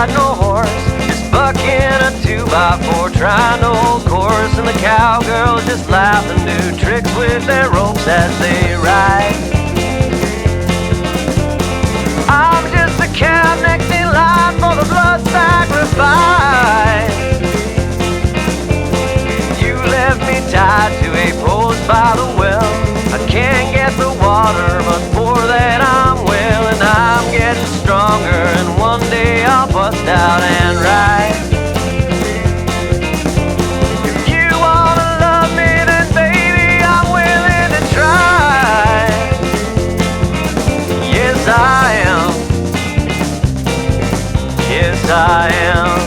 ride no horse, just bucking a 2x4, trying to hold course. And the cowgirls just laugh and do tricks with their ropes as they ride. I'm just a cow next in line for the blood sacrifice. You left me tied to a post by the well. I can't get the water, but for that I'm well. And I'm getting stronger, and one day I'll bust out and ride. If you wanna love me, then baby, I'm willing to try. Yes, I am. Yes, I am.